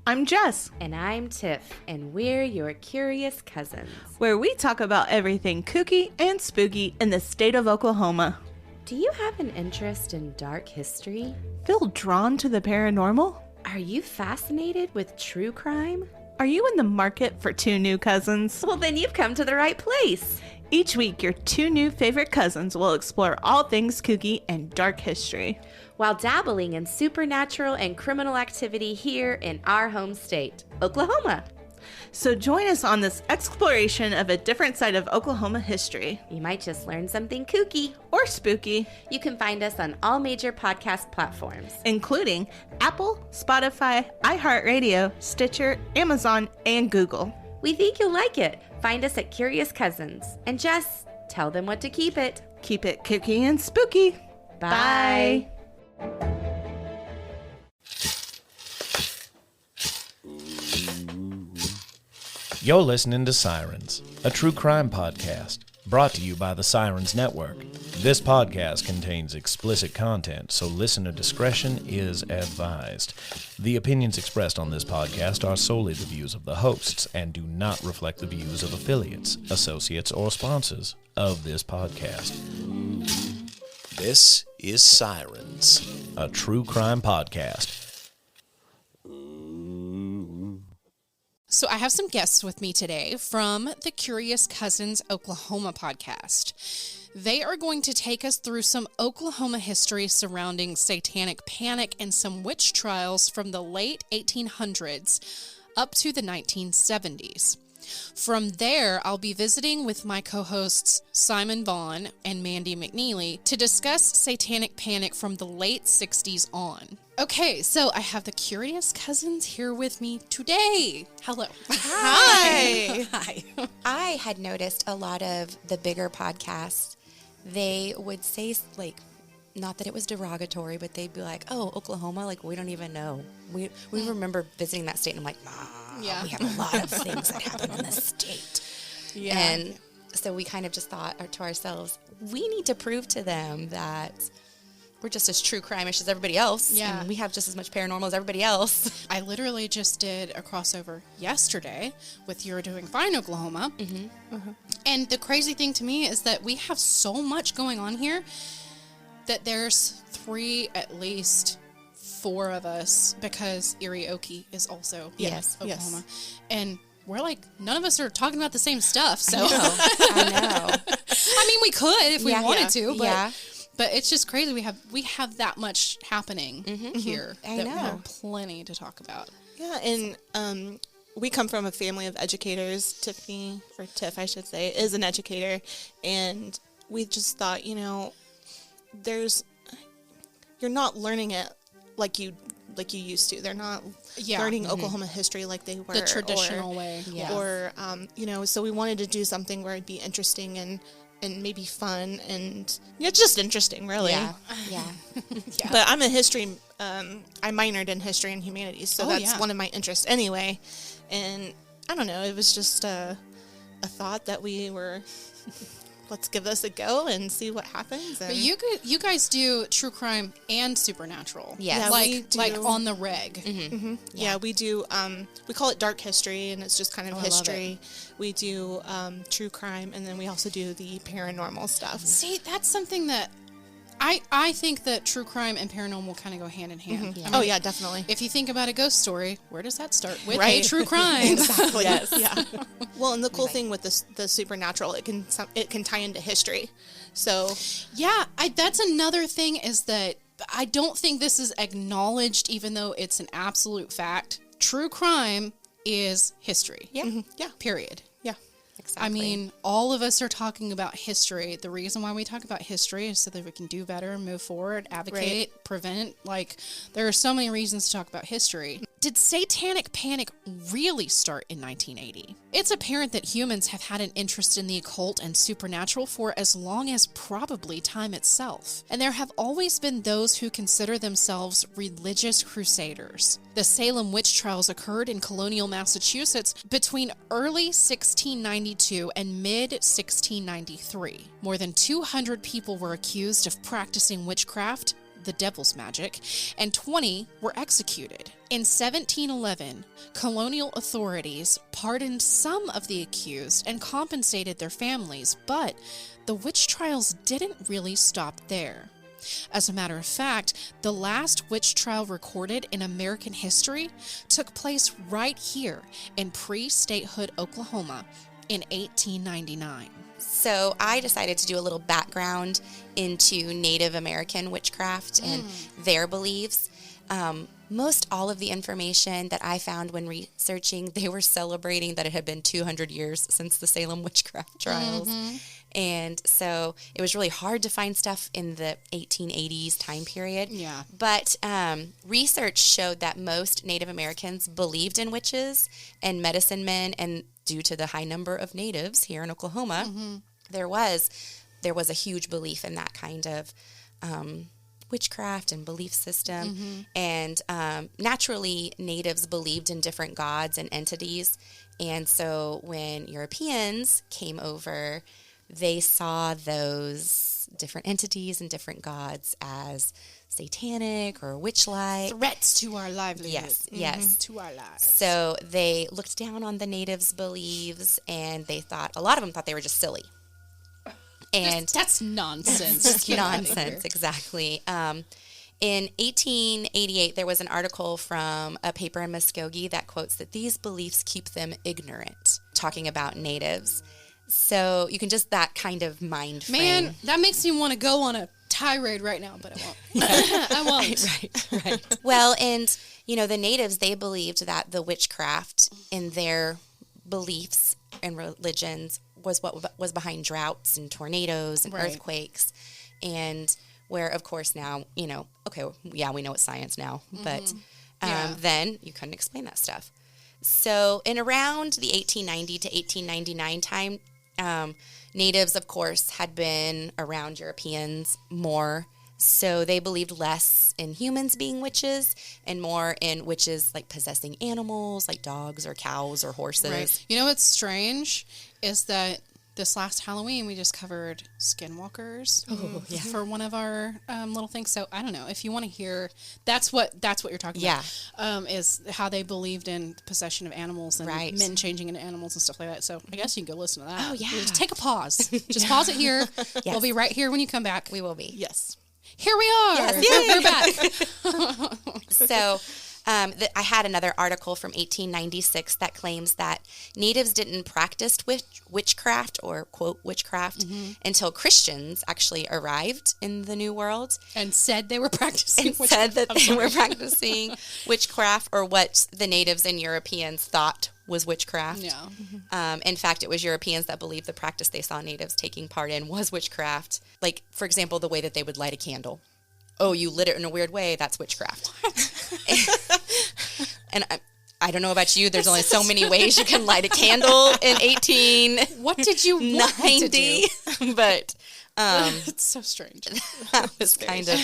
I'm Jess. And I'm Tiff, and we're your curious cousins. Where we talk about everything kooky and spooky in the state of Oklahoma. Do you have an interest in dark history? Feel drawn to the paranormal? Are you fascinated with true crime? Are you in the market for two new cousins? Well, then you've come to the right place. Each week, your two new favorite cousins will explore all things kooky and dark history, while dabbling in supernatural and criminal activity here in our home state, Oklahoma. So join us on this exploration of a different side of Oklahoma history. You might just learn something kooky or spooky. You can find us on all major podcast platforms, including Apple, Spotify, iHeartRadio, Stitcher, Amazon, and Google. We think you'll like it. Find us at Curious Cousins. And Jess, tell them what to keep it. Keep it kooky and spooky. Bye. You're listening to Sirens, a true crime podcast, brought to you by the Sirens Network. This podcast contains explicit content, so listener discretion is advised. The opinions expressed on this podcast are solely the views of the hosts and do not reflect the views of affiliates, associates, or sponsors of this podcast. This is Sirens, a true crime podcast. So I have some guests with me today from the Curious Cousins Oklahoma podcast. They are going to take us through some Oklahoma history surrounding Satanic Panic and some witch trials from the late 1800s up to the 1970s. From there, I'll be visiting with my co-hosts Simon Vaughn and Mandy McNeely to discuss Satanic Panic from the late 60s on. Okay, so I have the Curious Cousins here with me today. Hello. Hi. Hi. I had noticed a lot of the bigger podcasts, they would say, like, not that it was derogatory, but they'd be like, oh, Oklahoma, like, we don't even know. We remember visiting that state, and I'm like, we have a lot of things that happen in this state. Yeah. And so we kind of just thought to ourselves, we need to prove to them that we're just as true crime-ish as everybody else. Yeah. And we have just as much paranormal as everybody else. I literally just did a crossover yesterday with You're Doing Fine, Oklahoma. Mm-hmm. Uh-huh. And the crazy thing to me is that we have so much going on here that there's at least four of us, because Erie Okie is also in Oklahoma. Yes. And we're like, none of us are talking about the same stuff. So I know. I mean, we could if we wanted to, but but it's just crazy. We have that much happening here I that know. we have plenty to talk about. Yeah, and we come from a family of educators. Tiff, I should say, is an educator, and we just thought, you're not learning it like you used to. They're not learning Oklahoma history like they were the traditional way. Yeah. Or so we wanted to do something where it'd be interesting and maybe fun and just interesting, really. Yeah. But I'm a history. I minored in history and humanities, so that's one of my interests anyway. And I don't know. It was just a thought that we were. Let's give this a go and see what happens. And but you guys do true crime and supernatural. Yes. Yeah, like on the reg. Mm-hmm. Mm-hmm. Yeah, we do. We call it dark history, and it's just kind of history. We do true crime, and then we also do the paranormal stuff. See, that's something that I think that true crime and paranormal kind of go hand in hand. Mm-hmm. I mean, definitely. If you think about a ghost story, where does that start? With a true crime. Exactly. Yes. Yeah. Well, and the cool thing with the supernatural, it can tie into history. So yeah, that's another thing, is that I don't think this is acknowledged, even though it's an absolute fact. True crime is history. Yeah. Mm-hmm. Yeah. Period. Yeah. Exactly. I mean, all of us are talking about history. The reason why we talk about history is so that we can do better, move forward, advocate, prevent. Like, there are so many reasons to talk about history. Did Satanic Panic really start in 1980? It's apparent that humans have had an interest in the occult and supernatural for as long as probably time itself. And there have always been those who consider themselves religious crusaders. The Salem witch trials occurred in colonial Massachusetts between early 1692 and mid-1693. More than 200 people were accused of practicing witchcraft, the devil's magic, and 20 were executed. In 1711, colonial authorities pardoned some of the accused and compensated their families, but the witch trials didn't really stop there. As a matter of fact, the last witch trial recorded in American history took place right here in pre-statehood Oklahoma in 1899. So I decided to do a little background into Native American witchcraft and their beliefs. Most all of the information that I found when researching, they were celebrating that it had been 200 years since the Salem witchcraft trials. And so it was really hard to find stuff in the 1880s time period. Yeah. But research showed that most Native Americans believed in witches and medicine men, and due to the high number of natives here in Oklahoma, there was a huge belief in that kind of witchcraft and belief system. And naturally, natives believed in different gods and entities. And so when Europeans came over, they saw those different entities and different gods as satanic or witch-like. Threats to our livelihood. Yes. To our lives. So they looked down on the natives' beliefs, and they thought, a lot of them thought they were just silly. And that's nonsense. Nonsense, exactly. In 1888, there was an article from a paper in Muskogee that quotes that these beliefs keep them ignorant, talking about natives. So you can just, that kind of mind frame. Man, that makes me want to go on a tirade right now, but I won't. I won't. Right. Well, and, the natives, they believed that the witchcraft in their beliefs and religions was what was behind droughts and tornadoes and earthquakes. And where, of course, now, we know it's science now, but then you couldn't explain that stuff. So in around the 1890 to 1899 time, natives, of course, had been around Europeans more, so they believed less in humans being witches and more in witches like possessing animals like dogs or cows or horses. Right. You know what's strange is that this last Halloween we just covered skinwalkers for one of our little things. So I don't know if you want to hear. That's what you're talking about. Is how they believed in possession of animals and men changing into animals and stuff like that. So I guess you can go listen to that. Oh yeah. Just take a pause. Just pause it here. Yes. We'll be right here when you come back. We will be. Yes. Here we are. Yes. We're back. So. I had another article from 1896 that claims that natives didn't practice witchcraft or, quote, witchcraft until Christians actually arrived in the New World. And said they were practicing witchcraft. Said that they were practicing witchcraft, or what the natives and Europeans thought was witchcraft. Yeah. In fact, it was Europeans that believed the practice they saw natives taking part in was witchcraft. Like, for example, the way that they would light a candle. Oh, you lit it in a weird way, that's witchcraft. And I don't know about you, there's only so many ways you can light a candle in 1890. What did you want to do? But it's so strange. That was kind of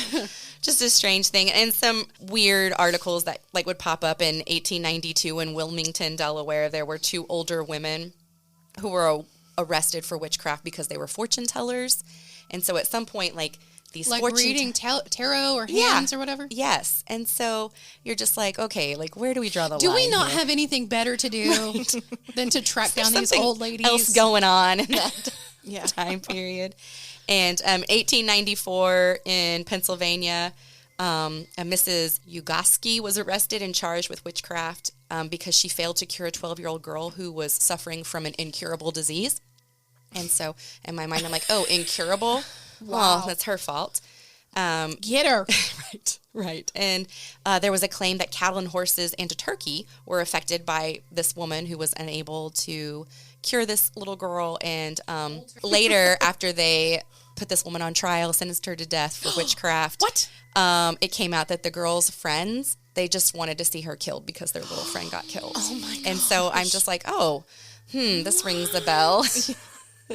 just a strange thing. And some weird articles that would pop up in 1892 in Wilmington, Delaware. There were 2 older women who were arrested for witchcraft because they were fortune tellers. And so at some point, these reading tarot or hands or whatever? Yes. And so you're just okay, where do we draw the line? Do we not here? have anything better to do than to track down these old ladies? Else going on in that time period. And 1894 in Pennsylvania, a Mrs. Ugoski was arrested and charged with witchcraft because she failed to cure a 12-year-old girl who was suffering from an incurable disease. And so in my mind, I'm oh, incurable? Wow. Well, that's her fault. Get her. Right. And there was a claim that cattle and horses and a turkey were affected by this woman who was unable to cure this little girl. And later, after they put this woman on trial, sentenced her to death for witchcraft. What? It came out that the girl's friends, they just wanted to see her killed because their little friend got killed. Oh, my gosh. And so I'm just this rings a bell.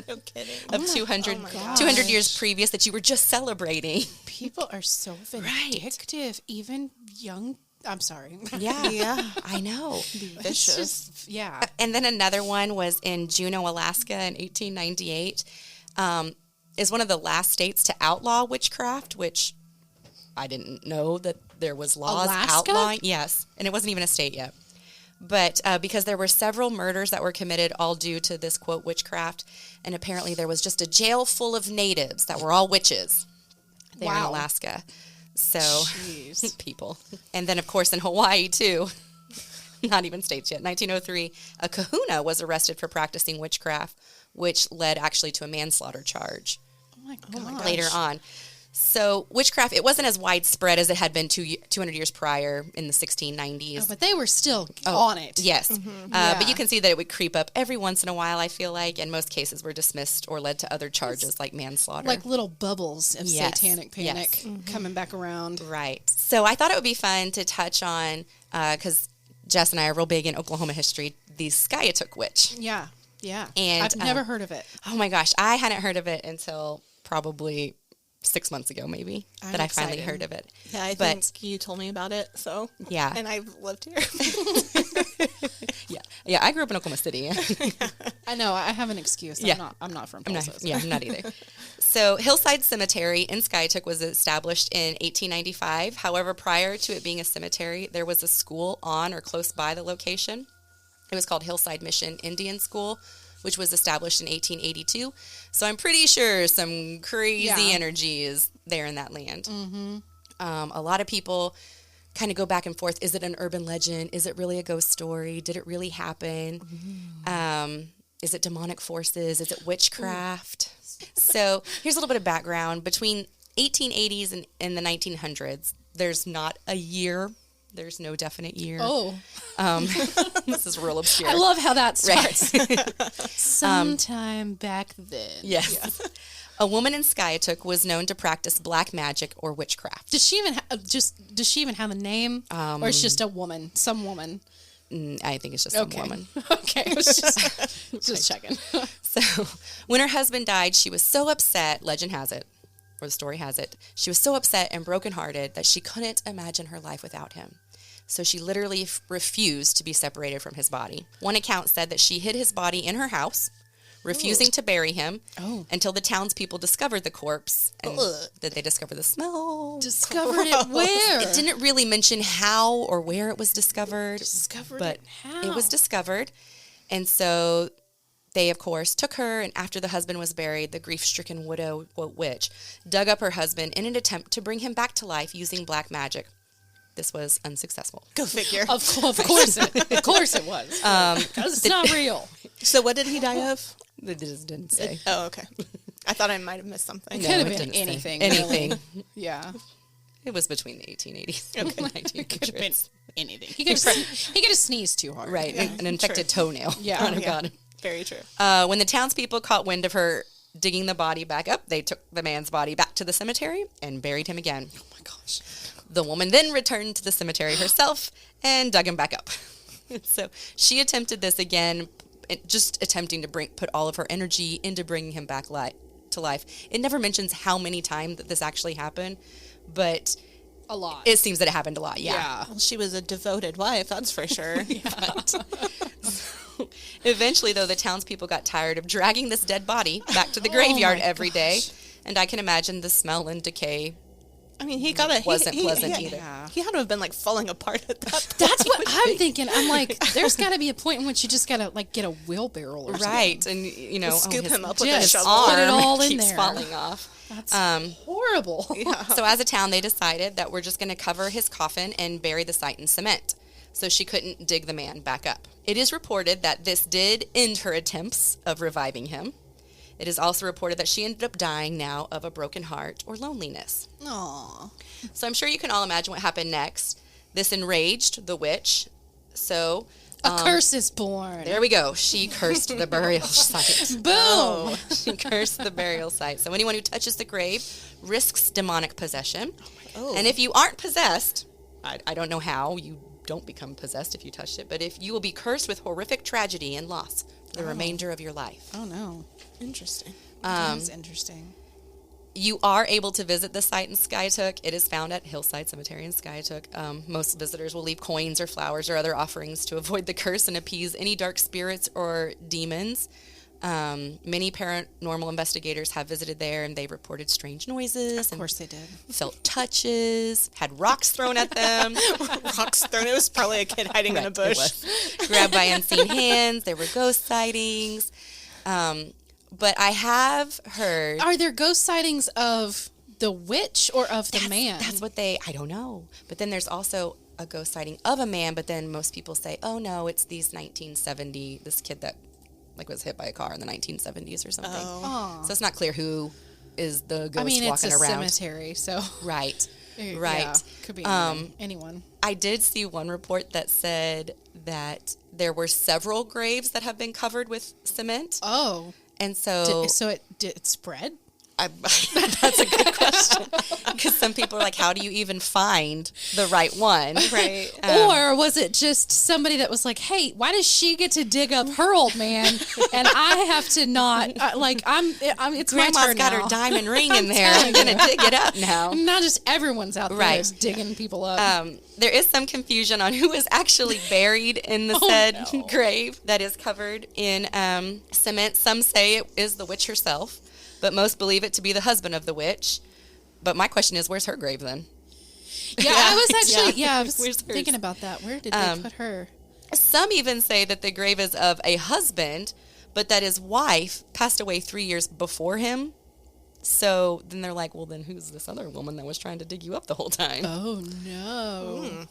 No kidding. Of 200 years previous that you were just celebrating. People are so vindictive, even young. I'm sorry. Yeah, I know. Vicious. Yeah. And then another one was in Juneau, Alaska in 1898. Is one of the last states to outlaw witchcraft, which I didn't know that there was laws Alaska? outlawing. Yes, and it wasn't even a state yet. But because there were several murders that were committed, all due to this, quote, witchcraft, and apparently there was just a jail full of natives that were all witches there in Alaska. So, people. And then, of course, in Hawaii, too, not even states yet, 1903, a kahuna was arrested for practicing witchcraft, which led actually to a manslaughter charge. Oh, my God. Later on. So witchcraft, it wasn't as widespread as it had been 200 years prior in the 1690s. Oh, but they were still on it. Yes. But you can see that it would creep up every once in a while, I feel like, and most cases were dismissed or led to other charges like manslaughter. Like little bubbles of Yes. satanic panic coming back around. Right. So I thought it would be fun to touch on, because Jess and I are real big in Oklahoma history, the Skiatook Witch. Yeah. Yeah. And, I've never heard of it. Oh my gosh, I hadn't heard of it until probably 6 months ago, maybe, that I finally heard of it. Yeah, I think you told me about it, so. Yeah. And I've lived here. Yeah, I grew up in Oklahoma City. I know, I have an excuse. Yeah. I'm not from Tulsa. I'm not either. So Hillside Cemetery in Skytook was established in 1895. However, prior to it being a cemetery, there was a school on or close by the location. It was called Hillside Mission Indian School, which was established in 1882. So I'm pretty sure some crazy energy is there in that land. Mm-hmm. A lot of people kind of go back and forth. Is it an urban legend? Is it really a ghost story? Did it really happen? Is it demonic forces? Is it witchcraft? So here's a little bit of background. Between 1880s and the 1900s, there's not a year. There's no definite year. Oh. This is real obscure. I love how that starts. Sometime back then. Yes. Yeah. A woman in Skiatook was known to practice black magic or witchcraft. Does she even does she even have a name, or it's just a woman, some woman? I think it's just some woman. Okay, I was just checking. So, when her husband died, she was so upset. Legend has it, or the story has it, she was so upset and brokenhearted that she couldn't imagine her life without him. So she literally refused to be separated from his body. One account said that she hid his body in her house, refusing to bury him until the townspeople discovered the corpse, and that they discovered the smell. Discovered it where? It didn't really mention how or where it was discovered. But how? It was discovered. And so they, of course, took her, and after the husband was buried, the grief-stricken widow witch dug up her husband in an attempt to bring him back to life using black magic. This was unsuccessful. Go figure. Of course it was. Because it's not real. So what did he die of? They just didn't say. Oh, okay. I thought I might have missed something. It could have been anything. Anything. Really. Yeah. It was between the 1880s and the 1900s. It could have been anything. He could have sneezed too hard. Right. Yeah. An infected toenail. Yeah. Oh, God. Very true. When the townspeople caught wind of her digging the body back up, they took the man's body back to the cemetery and buried him again. Oh, my gosh. The woman then returned to the cemetery herself and dug him back up. So she attempted this again, just attempting to put all of her energy into bringing him back to life. It never mentions how many times that this actually happened, but a lot. It seems that it happened a lot. Yeah. Well, she was a devoted wife, that's for sure. Eventually, though, the townspeople got tired of dragging this dead body back to the graveyard every day, and I can imagine the smell and decay. I mean, wasn't pleasant either. He had to have been like falling apart at that point. That's what I'm thinking. I'm like, there's got to be a point in which you just got to like get a wheelbarrow or something. Right, and you know, scoop him up with a his shovel. arm put it all in keeps there. falling off. That's horrible. Yeah. So as a town, they decided that we're just going to cover his coffin and bury the site in cement, so she couldn't dig the man back up. It is reported that this did end her attempts of reviving him. It is also reported that she ended up dying now of a broken heart or loneliness. Aww. So I'm sure you can all imagine what happened next. This enraged the witch. So a curse is born. There we go. She cursed the burial site. Boom. She cursed the burial site. So anyone who touches the grave risks demonic possession. And if you aren't possessed, I don't know how you don't become possessed if you touched it, but if you will be cursed with horrific tragedy and loss for the remainder of your life. Oh no. Interesting. That's interesting. You are able to visit the site in Skytook. It is found at Hillside Cemetery in Skytook. Most visitors will leave coins or flowers or other offerings to avoid the curse and appease any dark spirits or demons. Many paranormal investigators have visited there, and they reported strange noises. Of course they did. Felt touches, had rocks thrown at them. Rocks thrown. It was probably a kid hiding in a bush. Grabbed by unseen hands. There were ghost sightings. But I have heard... Are there ghost sightings of the witch or of the man? That's what I don't know. But then there's also a ghost sighting of a man, but then most people say, oh no, it's this kid that was hit by a car in the 1970s or something. Oh. So it's not clear who is the ghost walking it's a around. Cemetery, so... Right. Yeah, could be anyone. I did see one report that said that there were several graves that have been covered with cement. Oh. And so... Did it spread? That's a good question. Because some people are like, how do you even find the right one? Right. Or was it just somebody that was like, hey, why does she get to dig up her old man and I have to not, it's Grandma's my turn got now. her diamond ring in there. I'm going to dig it up now. Not just everyone's out there just digging people up. There is some confusion on who is actually buried in the said grave that is covered in cement. Some say it is the witch herself, but most believe it to be the husband of the witch. But my question is, where's her grave then? I was actually, I was Where's thinking hers? about that. Where did they put her? Some even say that the grave is of a husband, but that his wife passed away 3 years before him. So then they're like, well, then who's this other woman that was trying to dig you up the whole time? Oh, no.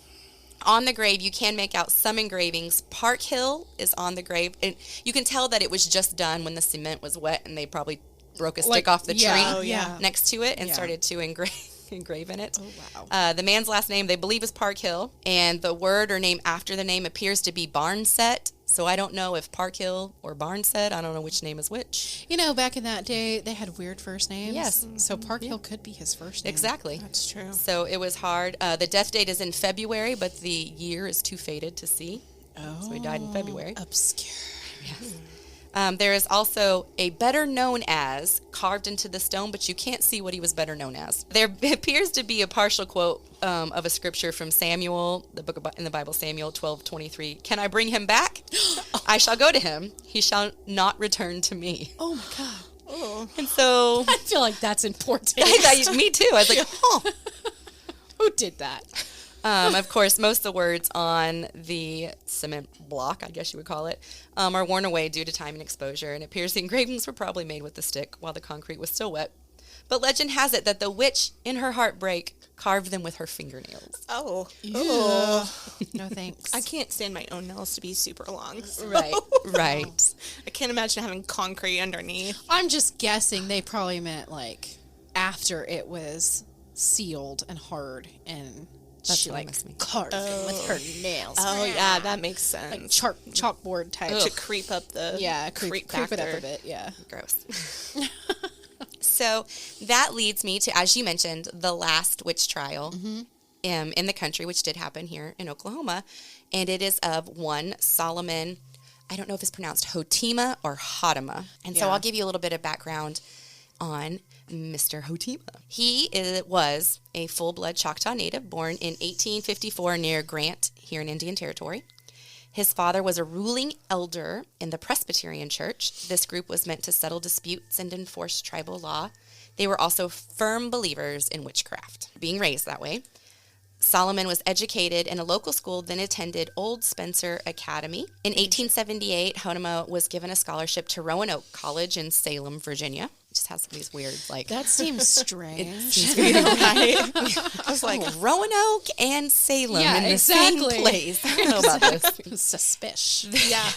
On the grave, you can make out some engravings. Park Hill is on the grave. And you can tell that it was just done when the cement was wet and they probably broke a stick off the tree next to it and started to engrave in it. Oh, wow. The man's last name, they believe, is Park Hill, and the word or name after the name appears to be Barnset. So I don't know if Park Hill or Barnset. I don't know which name is which. Back in that day, they had weird first names. Yes. So Park Hill could be his first name. Exactly. That's true. So it was hard. The death date is in February, but the year is too faded to see. Oh. So he died in February. Obscure. Yes. There is also a better known as carved into the stone, but you can't see what he was better known as. There appears to be a partial quote of a scripture from Samuel, the book in the Bible, Samuel 12:23. Can I bring him back? I shall go to him. He shall not return to me. Oh, my God. Oh. And so... I feel like that's important. Me too. I was like, oh. Who did that? Of course, most of the words on the cement block, I guess you would call it, are worn away due to time and exposure, and it appears the engravings were probably made with the stick while the concrete was still wet. But legend has it that the witch, in her heartbreak, carved them with her fingernails. Oh. No thanks. I can't stand my own nails to be super long. So. Right. I can't imagine having concrete underneath. I'm just guessing they probably meant after it was sealed and hard and... That's she carved them with her nails. Oh yeah, that makes sense. Chalkboard type to creep up the creep it up a bit. Yeah, gross. So that leads me to, as you mentioned, the last witch trial in the country, which did happen here in Oklahoma, and it is of one Solomon. I don't know if it's pronounced Hotema or Hotema, and so I'll give you a little bit of background on Mr. Hotema. He was a full-blood Choctaw native born in 1854 near Grant here in Indian Territory. His father was a ruling elder in the Presbyterian Church. This group was meant to settle disputes and enforce tribal law. They were also firm believers in witchcraft, being raised that way. Solomon was educated in a local school, then attended Old Spencer Academy. In 1878, Hotema was given a scholarship to Roanoke College in Salem, Virginia. It just has these weird, That seems strange. Right? I was like, Roanoke and Salem in the same place. I don't know about this. Suspicious. Yeah.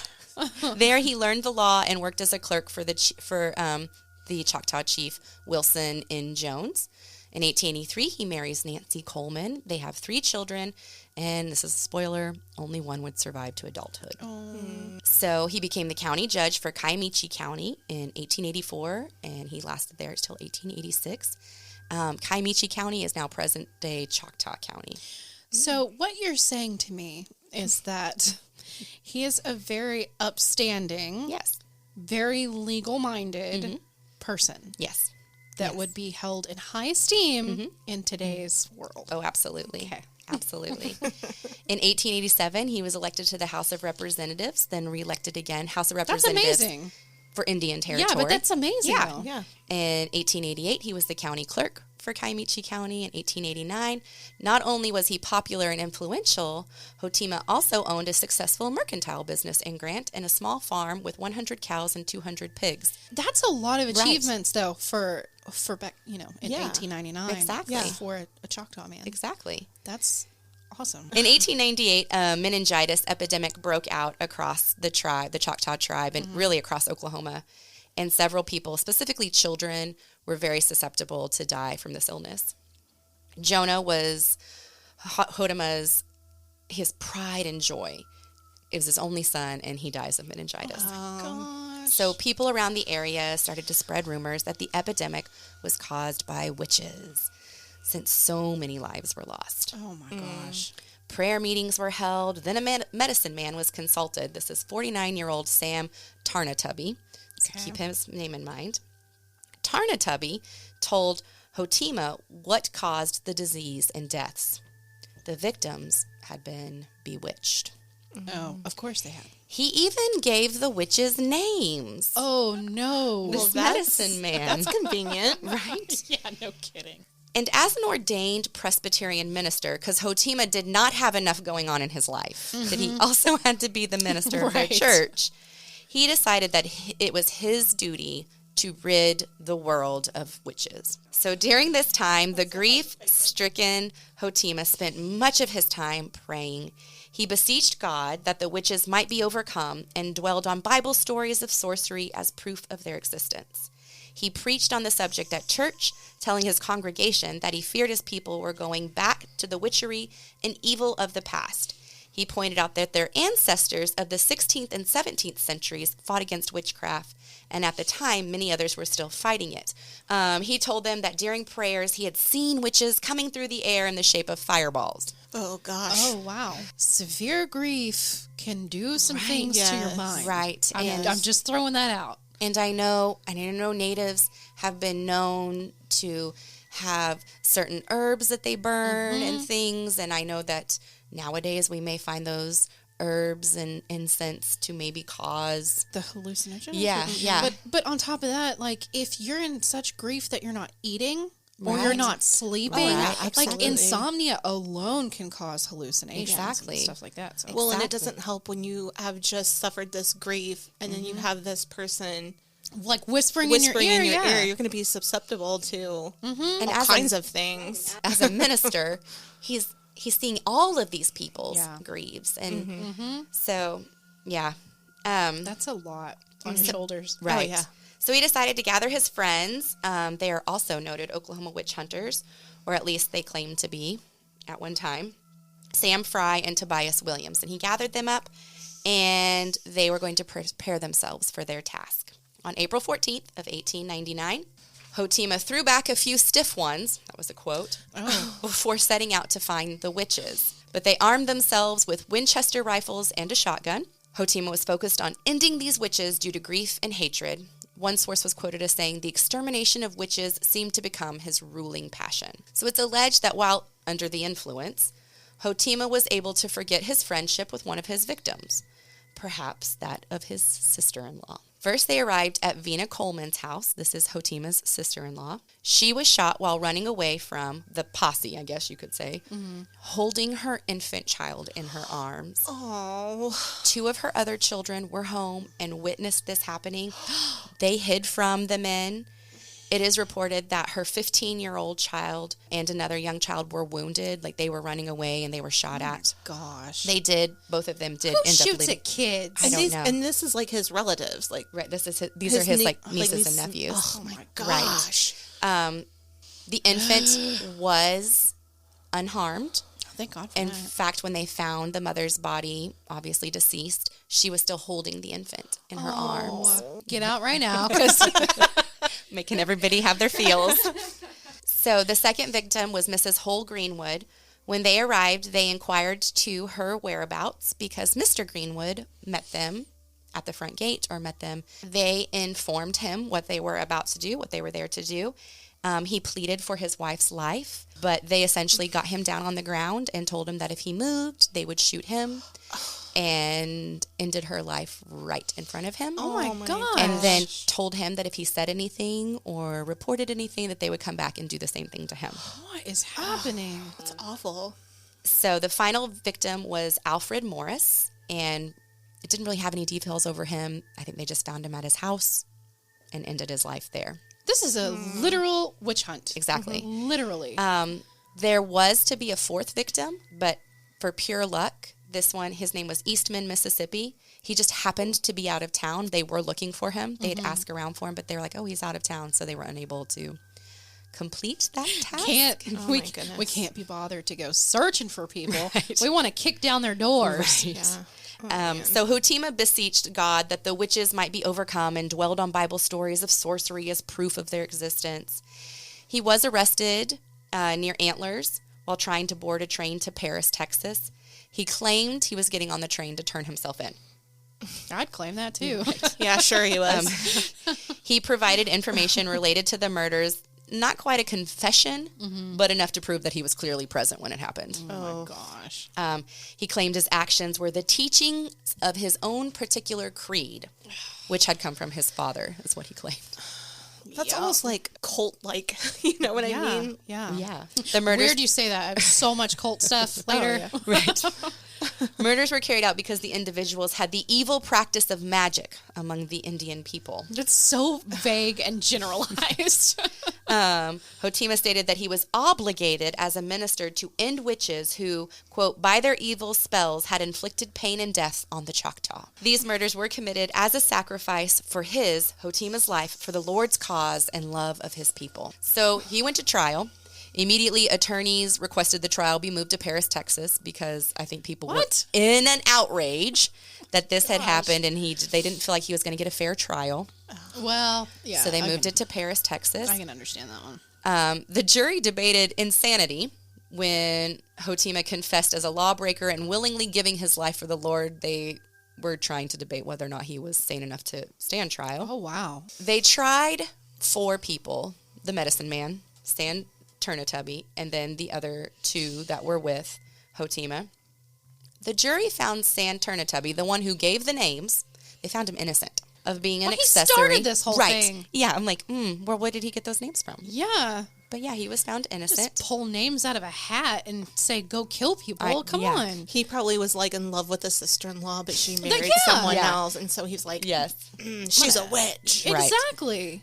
There he learned the law and worked as a clerk for the Choctaw chief, Wilson N. Jones. In 1883, he marries Nancy Coleman. They have 3 children, and this is a spoiler, only one would survive to adulthood. So he became the county judge for Kiamichi County in 1884, and he lasted there until 1886. Kiamichi County is now present-day Choctaw County. So what you're saying to me is that he is a very upstanding, very legal-minded person. Yes. That would be held in high esteem in today's world. Oh, absolutely. Okay. Absolutely. In 1887, he was elected to the House of Representatives, then reelected again. House of Representatives. That's amazing. for Indian territory. Yeah, but that's amazing. Yeah. Yeah. In 1888, he was the county clerk for Kiamichi County. In 1889, not only was he popular and influential, Hotema also owned a successful mercantile business in Grant and a small farm with 100 cows and 200 pigs. That's a lot of achievements, though, for back, in 1899. Exactly. For a Choctaw man. Exactly. That's awesome. In 1898, a meningitis epidemic broke out across the Choctaw tribe, and really across Oklahoma. And several people, specifically children, were very susceptible to die from this illness. Jonah was Hotema's his pride and joy. It was his only son, and he dies of meningitis. Gosh. So people around the area started to spread rumors that the epidemic was caused by witches, since so many lives were lost. Oh, my gosh. Prayer meetings were held. Then a medicine man was consulted. This is 49-year-old Sam Tarnatubby. So keep his name in mind. Tarnatubby told Hotema what caused the disease and deaths. The victims had been bewitched. Oh, of course they had. He even gave the witches names. Oh, no. This medicine man. That's convenient. Right? Yeah, no kidding. And as an ordained Presbyterian minister, because Hotema did not have enough going on in his life, that he also had to be the minister of their church, he decided that it was his duty to rid the world of witches. So during this time, the grief-stricken Hotema spent much of his time praying. He beseeched God that the witches might be overcome and dwelled on Bible stories of sorcery as proof of their existence. He preached on the subject at church, telling his congregation that he feared his people were going back to the witchery and evil of the past. He pointed out that their ancestors of the 16th and 17th centuries fought against witchcraft, and at the time, many others were still fighting it. He told them that during prayers, he had seen witches coming through the air in the shape of fireballs. Oh, gosh. Oh, wow. Severe grief can do some things to your mind. Right. I'm just throwing that out. And I know natives have been known to have certain herbs that they burn and things. And I know that nowadays we may find those herbs and incense to maybe cause the hallucinogen. Yeah. But on top of that, like if you're in such grief that you're not eating or Right. you're not sleeping, like absolutely. insomnia alone can cause hallucinations Exactly. and stuff like that. So. Well, and it Exactly. doesn't help when you have just suffered this grief and then you have this person like whispering whispering in your ear, You're going to be susceptible to and all kinds of things. as a minister, he's seeing all of these people's Yeah. griefs, and so That's a lot on your shoulders. right. Oh, yeah. So he decided to gather his friends. They are also noted Oklahoma witch hunters, or at least they claim to be at one time. Sam Fry and Tobias Williams, and he gathered them up, and they were going to prepare themselves for their task. On April 14th of 1899, Hotema threw back a few stiff ones, that was a quote, before setting out to find the witches. But they armed themselves with Winchester rifles and a shotgun. Hotema was focused on ending these witches due to grief and hatred. One source was quoted as saying the extermination of witches seemed to become his ruling passion. So it's alleged that while under the influence, Hotema was able to forget his friendship with one of his victims, perhaps that of his sister-in-law. First, they arrived at Vina Coleman's house. This is Hotema's sister-in-law. She was shot while running away from the posse, I guess you could say, holding her infant child in her arms. Oh. Two of her other children were home and witnessed this happening. They hid from the men. It is reported that her 15-year-old child and another young child were wounded, like they were running away and they were shot at. Gosh. Both of them did Who end up shoots leaving. at kids? I don't know. And this is like his relatives, like Right, these are his nieces and nieces- nephews. Oh my gosh. The infant was unharmed. Thank God for In that. fact, when they found the mother's body, obviously deceased, she was still holding the infant in her arms, Get out right now. 'Cause making everybody have their feels. So the second victim was Mrs. Hull Greenwood. When they arrived, they inquired to her whereabouts because Mr. Greenwood met them at the front gate or met them. They informed him what they were about to do, what they were there to do. He pleaded for his wife's life, but they essentially got him down on the ground and told him that if he moved, they would shoot him. and ended her life right in front of him. Oh my gosh. And then told him that if he said anything or reported anything, that they would come back and do the same thing to him. What is happening? That's awful. So the final victim was Alfred Morris, and it didn't really have any details over him. I think they just found him at his house and ended his life there. This is a literal witch hunt. Exactly. Literally. There was to be a fourth victim, but for pure luck, this one, his name was Eastman, Mississippi. He just happened to be out of town. They were looking for him. They'd ask around for him, but they were like, oh, he's out of town. So they were unable to complete that task. We can't be bothered to go searching for people. Right. We want to kick down their doors. Right. Yeah. So Hotema beseeched God that the witches might be overcome and dwelled on Bible stories of sorcery as proof of their existence. He was arrested near Antlers while trying to board a train to Paris, Texas. He claimed he was getting on the train to turn himself in. I'd claim that too. Yeah, sure he was. He provided information related to the murders, not quite a confession, but enough to prove that he was clearly present when it happened. Oh my gosh. He claimed his actions were the teachings of his own particular creed, which had come from his father, is what he claimed. That's almost like cult-like, you know what I mean? Yeah. The murders. Weird you say that. I have so much cult stuff later. Oh, yeah. Right. Murders were carried out because the individuals had the evil practice of magic among the Indian people. It's so vague and generalized. Hotema stated that he was obligated as a minister to end witches who, quote, by their evil spells had inflicted pain and death on the Choctaw. These murders were committed as a sacrifice for Hotema's life, for the Lord's cause and love of his people. So he went to trial. Immediately, attorneys requested the trial be moved to Paris, Texas, because I think people were in an outrage that this had happened, and they didn't feel like he was going to get a fair trial. Well, yeah. So they moved it to Paris, Texas. I can understand that one. The jury debated insanity when Hotema confessed as a lawbreaker and willingly giving his life for the Lord. They were trying to debate whether or not he was sane enough to stand trial. Oh, wow. They tried 4 people, the medicine man, Stan Turnatubby, and then the other 2 that were with Hotema. The jury found Stan Turnatubby, the one who gave the names, they found him innocent of being an accessory. He started this whole thing. Yeah, I'm like, well, where did he get those names from? Yeah. But yeah, he was found innocent. Just pull names out of a hat and say, go kill people. Come on. He probably was like in love with his sister-in-law, but she married someone else. And so he was like, yes, she's a witch. Exactly.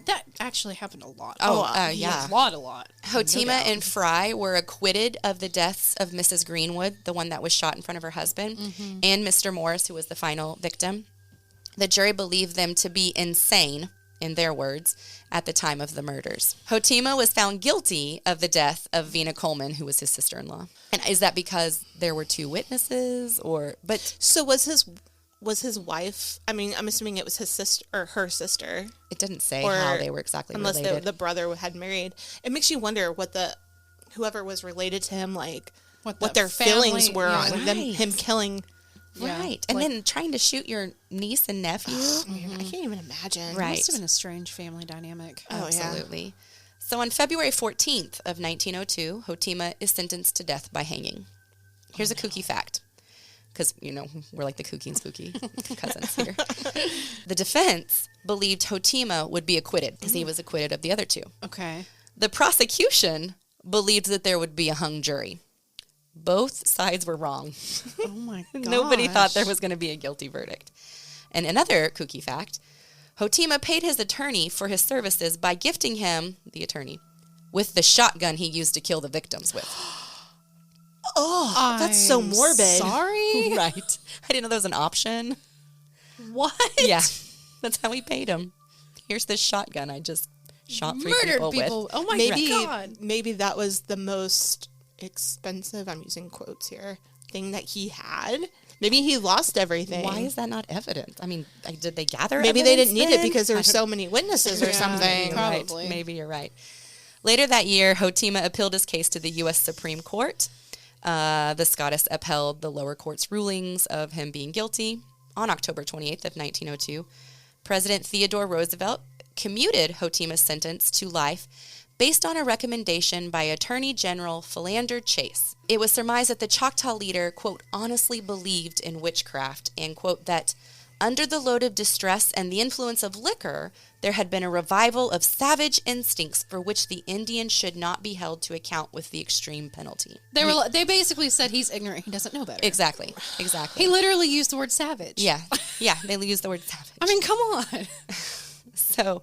That actually happened a lot. Yeah. A lot. Hotema and Fry were acquitted of the deaths of Mrs. Greenwood, the one that was shot in front of her husband, and Mr. Morris, who was the final victim. The jury believed them to be insane, in their words, at the time of the murders. Hotema was found guilty of the death of Vina Coleman, who was his sister-in-law. And is that because there were 2 witnesses, or? But so was his wife? I mean, I'm assuming it was his sister or her sister. It didn't say how they were exactly related. Unless the brother had married. It makes you wonder what whoever was related to him, like what their feelings were on him killing. Right. And then trying to shoot your niece and nephew. I can't even imagine. Right. It must have been a strange family dynamic. Absolutely. Yeah. So on February 14th of 1902, Hotema is sentenced to death by hanging. Here's a kooky fact. Because, we're like the kooky and spooky cousins here. The defense believed Hotema would be acquitted because he was acquitted of the other 2. Okay. The prosecution believed that there would be a hung jury. Both sides were wrong. Oh, my gosh. Nobody thought there was going to be a guilty verdict. And another kooky fact, Hotema paid his attorney for his services by gifting him, the attorney, with the shotgun he used to kill the victims with. Oh, that's so morbid. Sorry? Right. I didn't know that was an option. What? Yeah. That's how he paid him. Here's this shotgun I just shot 3 people with. Oh my God. Maybe that was the most expensive, I'm using quotes here, thing that he had. Maybe he lost everything. Why is that not evidence? I mean, did they gather Maybe evidence they didn't need then? it because there were so many witnesses or something. Probably. Right. Maybe you're right. Later that year, Hotema appealed his case to the U.S. Supreme Court. The Scottish upheld the lower court's rulings of him being guilty. On October 28th of 1902, President Theodore Roosevelt commuted Hotema's sentence to life, based on a recommendation by Attorney General Philander Chase. It was surmised that the Choctaw leader, quote, honestly believed in witchcraft and, quote, that under the load of distress and the influence of liquor, there had been a revival of savage instincts for which the Indian should not be held to account with the extreme penalty. They basically said he's ignorant. He doesn't know better. Exactly. He literally used the word savage. Yeah, they used the word savage. I mean, come on. So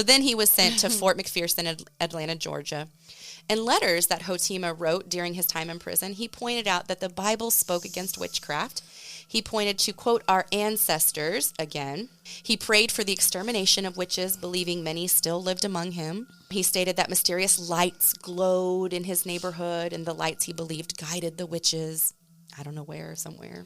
then he was sent to Fort McPherson in Atlanta, Georgia. In letters that Hotema wrote during his time in prison, he pointed out that the Bible spoke against witchcraft. He pointed to, quote, our ancestors, again. He prayed for the extermination of witches, believing many still lived among him. He stated that mysterious lights glowed in his neighborhood, and the lights he believed guided the witches. I don't know where, somewhere.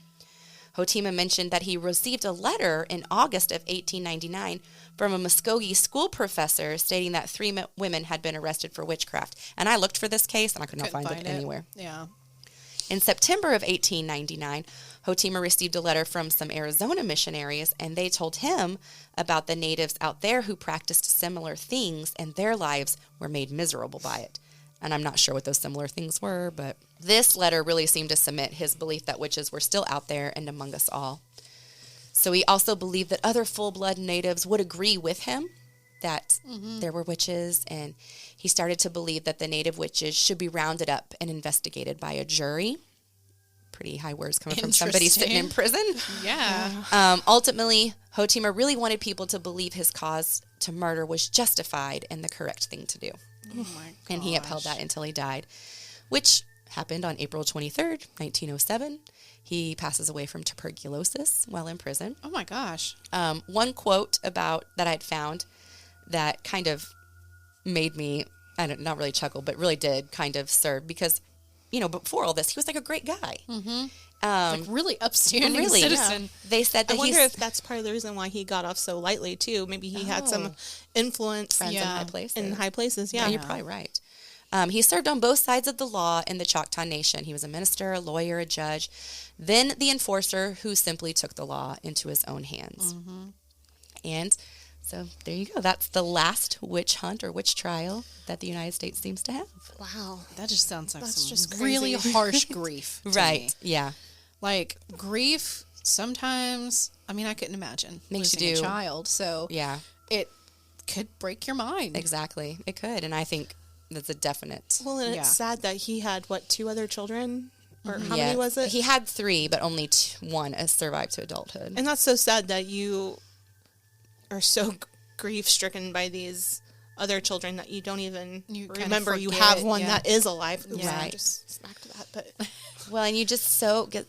Hotema mentioned that he received a letter in August of 1899 from a Muskogee school professor stating that 3 women had been arrested for witchcraft. And I looked for this case, and I could not find it anywhere. Yeah. In September of 1899, Hotema received a letter from some Arizona missionaries, and they told him about the natives out there who practiced similar things, and their lives were made miserable by it. And I'm not sure what those similar things were, but this letter really seemed to cement his belief that witches were still out there and among us all. So he also believed that other full-blood natives would agree with him that there were witches, and he started to believe that the native witches should be rounded up and investigated by a jury. Pretty high words coming from somebody sitting in prison. Yeah. Ultimately, Hotema really wanted people to believe his cause to murder was justified and the correct thing to do. Oh my gosh. And he upheld that until he died, which happened on April 23rd, 1907. He passes away from tuberculosis while in prison. Oh my gosh. One quote about that I'd found that kind of made me, not really chuckle, but really did kind of serve because, before all this, he was like a great guy. Mm-hmm. Like really upstanding citizen. Yeah. They said that I wonder if that's part of the reason why he got off so lightly too. Maybe he had some influence in high places. In high places, yeah. You're probably right. He served on both sides of the law in the Choctaw Nation. He was a minister, a lawyer, a judge, then the enforcer who simply took the law into his own hands. Mm-hmm. And so there you go. That's the last witch hunt or witch trial that the United States seems to have. Wow. That just sounds like That's some just really crazy. harsh grief. Right. Me. Yeah. Like grief sometimes, I couldn't imagine Makes losing you do. a child. So Yeah. it could break your mind. Exactly. It could. And I think that's a definite. Well, and it's sad that he had, 2 other children? Or how many was it? He had 3, but only one has survived to adulthood. And that's so sad that you are so grief-stricken by these other children that you don't even remember you have one that is alive. Oops, Right. I just smacked that, but Well, and you just get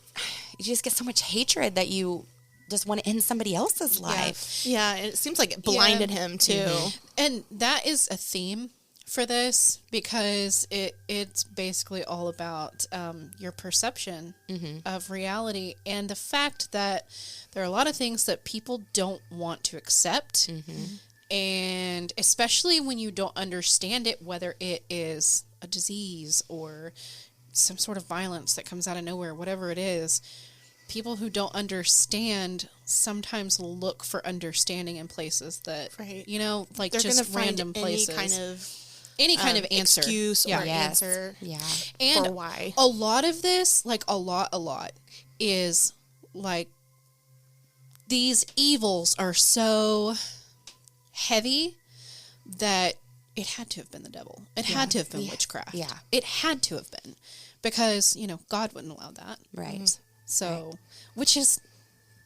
so much hatred that you just want to end somebody else's life. yeah, it seems like it blinded him too. Mm-hmm. And that is a theme for this because it's basically all about your perception of reality and the fact that there are a lot of things that people don't want to accept. And especially when you don't understand it, whether it is a disease or some sort of violence that comes out of nowhere, whatever it is, people who don't understand sometimes look for understanding in places that, like They're just gonna random find places. Any kind of answer. Excuse or Yes. answer And for why. a lot of this, like a lot, is like these evils are so heavy that it had to have been the devil. It had to have been witchcraft. Yeah. It had to have been. Because, God wouldn't allow that. Right. So, which is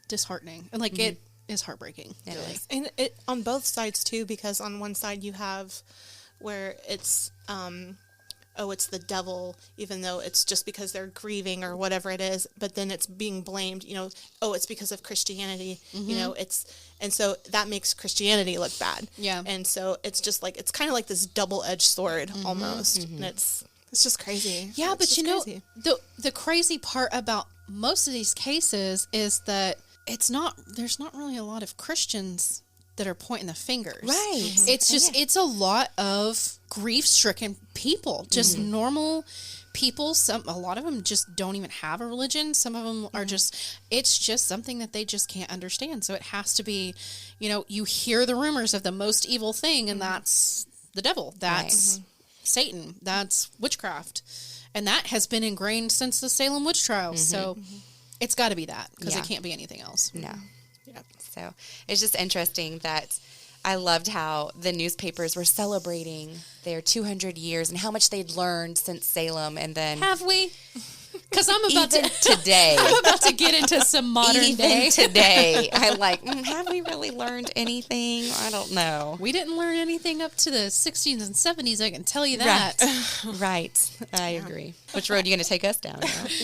disheartening. And it is heartbreaking. It really. is. And it on both sides too, because on one side you have where it's it's the devil, even though it's just because they're grieving or whatever it is, but then it's being blamed, it's because of Christianity, and so that makes Christianity look bad. Yeah. And so it's just like, it's kind of like this double-edged sword almost. And it's just crazy. Yeah, It's but just crazy. the crazy part about most of these cases is that there's not really a lot of Christians that are pointing the fingers. Right. It's just, it's a lot of grief-stricken people, just normal people. A lot of them just don't even have a religion. Some of them are it's just something that they just can't understand. So it has to be, you hear the rumors of the most evil thing, and that's the devil. That's Satan. That's witchcraft. And that has been ingrained since the Salem witch trials. So it's got to be that, because it can't be anything else. No. Yep. So it's just interesting that I loved how the newspapers were celebrating their 200 years and how much they'd learned since Salem. And then... Have we? Because I'm about today. I'm about to get into some modern day. Today. I'm like, have we really learned anything? I don't know. We didn't learn anything up to the 60s and 70s, I can tell you that. Right. I agree. Which road are you going to take us down?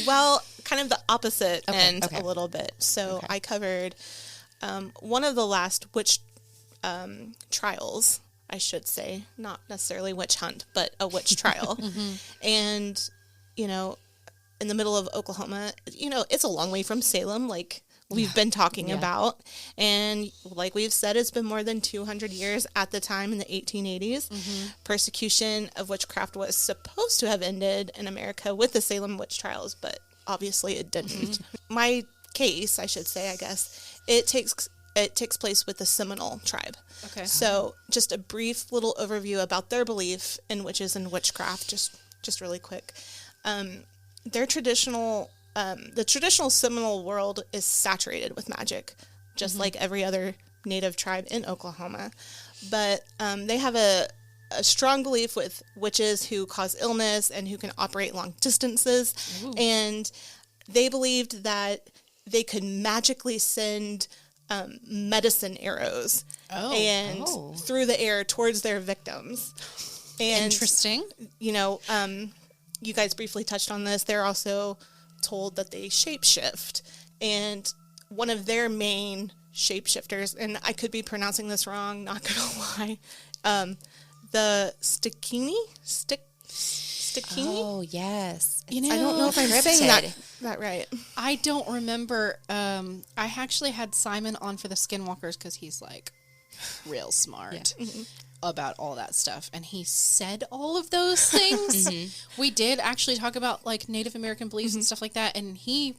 Well, kind of the opposite end a little bit. So I covered one of the last witch trials, I should say. Not necessarily witch hunt, but a witch trial. And, you know, in the middle of Oklahoma, you know, it's a long way from Salem, like we've been talking about. And like we've said, it's been more than 200 years at the time in the 1880s. Persecution of witchcraft was supposed to have ended in America with the Salem witch trials, but obviously it didn't. My case, I should say, I guess, it takes place with the Seminole tribe. Okay. So just a brief little overview about their belief in witches and witchcraft, just really quick. Their traditional, the traditional Seminole world is saturated with magic, just like every other native tribe in Oklahoma. But they have a strong belief with witches who cause illness and who can operate long distances. And they believed that they could magically send medicine arrows through the air towards their victims. And, interesting. You know, you guys briefly touched on this. They're also told that they shapeshift. And one of their main shapeshifters, and I could be pronouncing this wrong, not going to lie, the Stikini? Oh, yes. You know, I don't know if I'm saying that right. I don't remember. I actually had Simon on for the Skinwalkers because he's like real smart about all that stuff. And he said all of those things. We did actually talk about like Native American beliefs and stuff like that. And he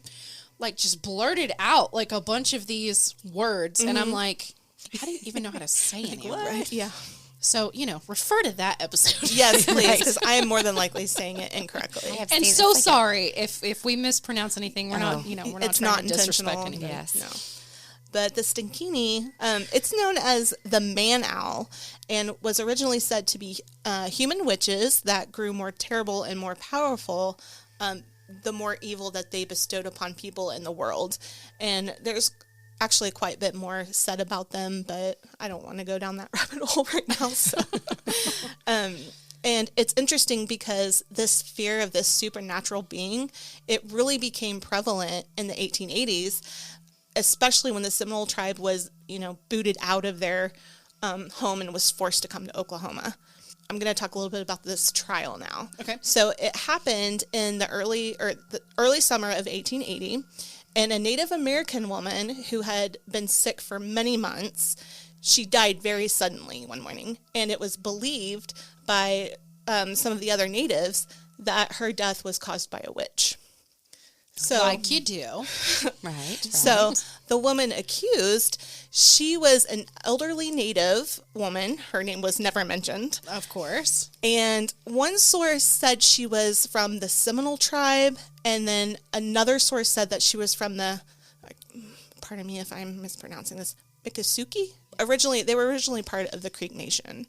like just blurted out like a bunch of these words. And I'm like, how do you even know how to say any of them? Right? Yeah. So, you know, refer to that episode. Yes, please, because I am more than likely saying it incorrectly. And so sorry if we mispronounce anything. We're not, you know, we're not it's trying not to disrespect intentional. anybody. No. But the Stinkini, it's known as the man owl and was originally said to be human witches that grew more terrible and more powerful the more evil that they bestowed upon people in the world. And there's actually quite a bit more said about them, but I don't want to go down that rabbit hole right now. So. And it's interesting because this fear of this supernatural being, it really became prevalent in the 1880s, especially when the Seminole tribe was, you know, booted out of their home and was forced to come to Oklahoma. I'm going to talk a little bit about this trial now. Okay. So it happened in the early summer of 1880. And a Native American woman who had been sick for many months, she died very suddenly one morning. And it was believed by some of the other natives that her death was caused by a witch. So, like you do. Right. So the woman accused, she was an elderly Native woman. Her name was never mentioned. Of course. And one source said she was from the Seminole tribe, and then another source said that she was from the, pardon me if I'm mispronouncing this, Miccosukee? They were originally part of the Creek Nation.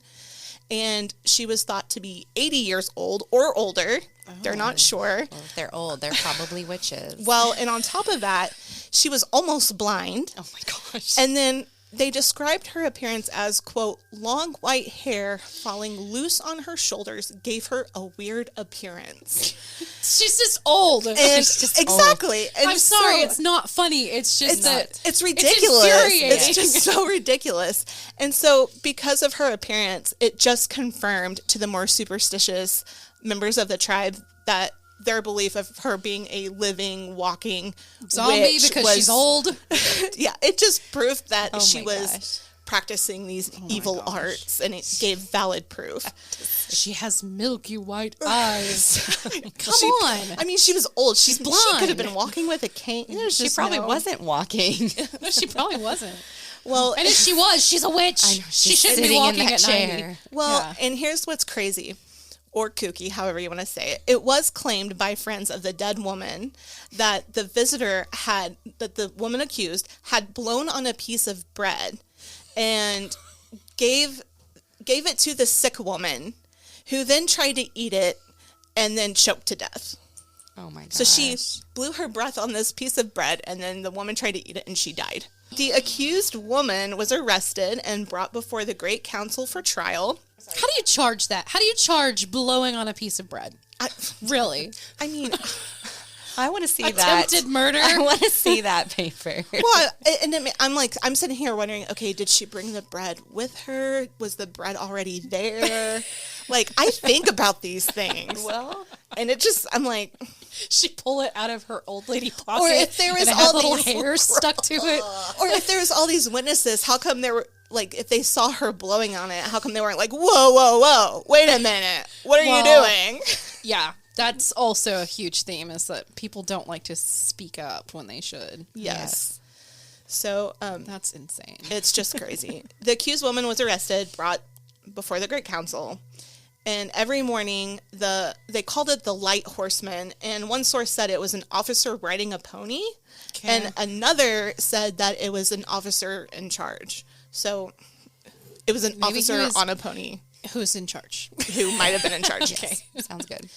And she was thought to be 80 years old or older. Oh. They're not sure. Well, if they're old, they're probably witches. Well, and on top of that, she was almost blind. Oh, my gosh. And then they described her appearance as, quote, long white hair falling loose on her shoulders gave her a weird appearance. She's just old. And she's just exactly. Old. And I'm sorry, it's not funny. It's just it's ridiculous. It's just so ridiculous. And so because of her appearance, it just confirmed to the more superstitious members of the tribe that their belief of her being a living, walking zombie witch because she's old. Yeah, it just proved that she was practicing these evil arts, and it gave valid proof. She has milky white eyes. Come on. I mean, she was old. She's blind. She could have been walking with a cane. She probably wasn't walking. No, she probably wasn't. Well, and if she was, she's a witch. I know, she she's shouldn't be sitting in walking that at chair. 90. Well, and here's what's crazy, or kooky, however you want to say it. It was claimed by friends of the dead woman that the woman accused had blown on a piece of bread and gave it to the sick woman, who then tried to eat it and then choked to death. Oh my gosh. So she blew her breath on this piece of bread, and then the woman tried to eat it, and she died. The accused woman was arrested and brought before the Great Council for trial. How do you charge that? How do you charge blowing on a piece of bread? Really? I mean, I want to see that. Attempted murder? I want to see that paper. well, I'm sitting here wondering, okay, did she bring the bread with her? Was the bread already there? Like, I think about these things. Well, and I'm like, She pull it out of her old lady pocket. Or if there was and it had all little these hairs stuck to it. or if there was all these witnesses, how come there were, like, if they saw her blowing on it, how come they weren't like, whoa, wait a minute, what are you doing? Yeah, that's also a huge theme, is that people don't like to speak up when they should. Yes. So, That's insane. it's just crazy. The accused woman was arrested, brought before the Great Council, and every morning they called it the Light Horseman, and one source said it was an officer riding a pony, and another said that it was an officer in charge. So it was an officer on a pony Who's in charge? who might have been in charge. okay. Sounds good.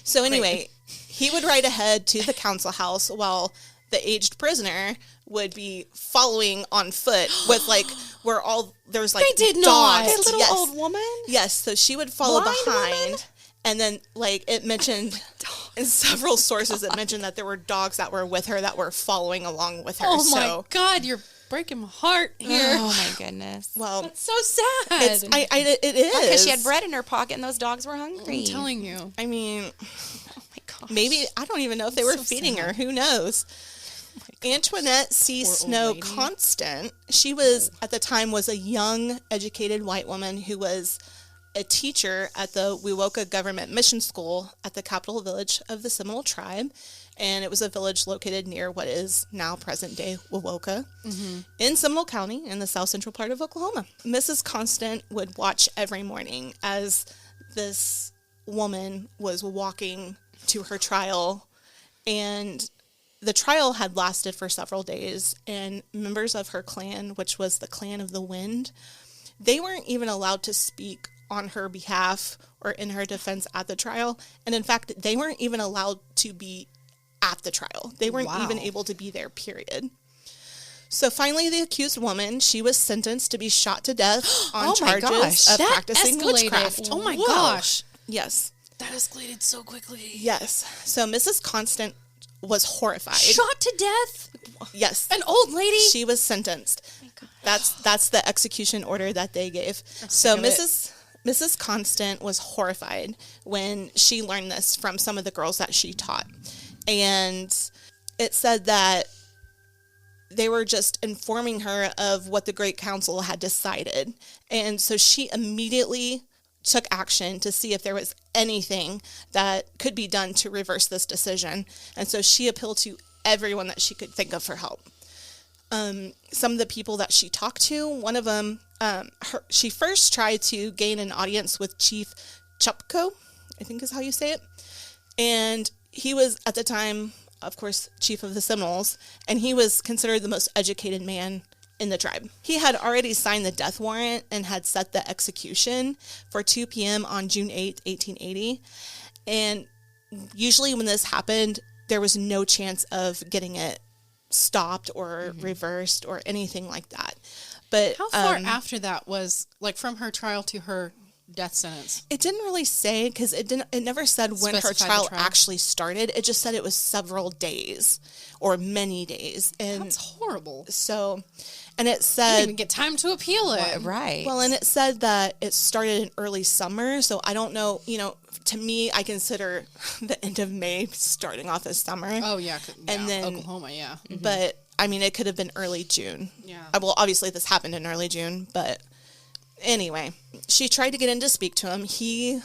So anyway, he would ride ahead to the council house while the aged prisoner would be following on foot with, like, there was like They did not. dogs. That little Yes. old woman? Yes, so she would follow Blind behind, woman? and then, like, it mentioned in several sources, it mentioned that there were dogs that were with her that were following along with her. Oh so, my God, you're breaking my heart here. Oh my goodness. well, That's so sad. it is. Because she had bread in her pocket and those dogs were hungry. I'm telling you. I mean, Oh my gosh. maybe, I don't even know if they were So feeding sad. her. Who knows? Antoinette C. Poor old Snow lady. Constant, she was, at the time, was a young, educated white woman who was a teacher at the Wewoka Government Mission School at the capital village of the Seminole tribe. And it was a village located near what is now present-day Wewoka in Seminole County in the south central part of Oklahoma. Mrs. Constant would watch every morning as this woman was walking to her trial, and the trial had lasted for several days, and members of her clan, which was the Clan of the Wind, they weren't even allowed to speak on her behalf or in her defense at the trial. And in fact, they weren't even allowed to be at the trial. They weren't even able to be there, period. So finally, the accused woman, she was sentenced to be shot to death on charges of practicing witchcraft. Oh my gosh. Yes. That escalated so quickly. Yes. So Mrs. Constant was horrified. Shot to death? Yes. An old lady? She was sentenced. That's the execution order that they gave. So Mrs. Constant was horrified when she learned this from some of the girls that she taught. And it said that they were just informing her of what the Great Council had decided. And so she immediately took action to see if there was anything that could be done to reverse this decision. And so she appealed to everyone that she could think of for help. Some of the people that she talked to, one of them, she first tried to gain an audience with Chief Chupko, I think is how you say it. And he was, at the time, of course, chief of the Seminoles, and he was considered the most educated man in the tribe. He had already signed the death warrant and had set the execution for 2 p.m. on June 8th, 1880. And usually when this happened, there was no chance of getting it stopped or reversed or anything like that. But How far after that was, like, from her trial to her death sentence? it didn't really say, because it never said when her Specified the trial trial. actually started. It just said it was several days or many days. And That's horrible. so, and it Didn't said, even get time to appeal it. Right. well, and it said that it started in early summer. So I don't know, to me, I consider the end of May starting off as summer. Oh, yeah. And then- Oklahoma, yeah. But I mean, it could have been early June. Yeah. Well, obviously this happened in early June, but anyway, she tried to get in to speak to him. He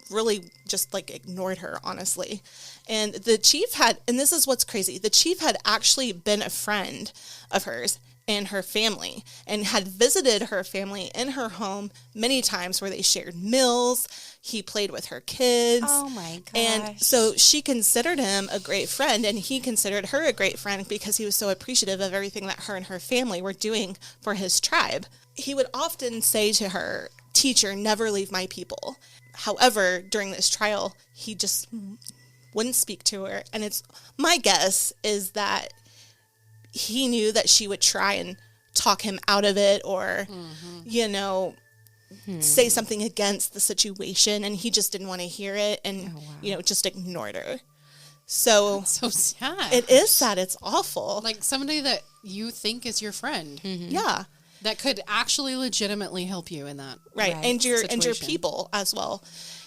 really just, like, ignored her, honestly. And the chief had, and this is what's crazy, the chief had actually been a friend of hers, and her family, and had visited her family in her home many times where they shared meals. He played with her kids. Oh my gosh. And so she considered him a great friend, and he considered her a great friend because he was so appreciative of everything that her and her family were doing for his tribe. He would often say to her, "Teacher, never leave my people." However, during this trial, he just wouldn't speak to her. And it's my guess is that he knew that she would try and talk him out of it, or, say something against the situation, and he just didn't want to hear it, and, just ignored her. So That's so sad. it is sad. It's awful. Like somebody that you think is your friend. Yeah. That could actually legitimately help you in that. Right. And your people as well.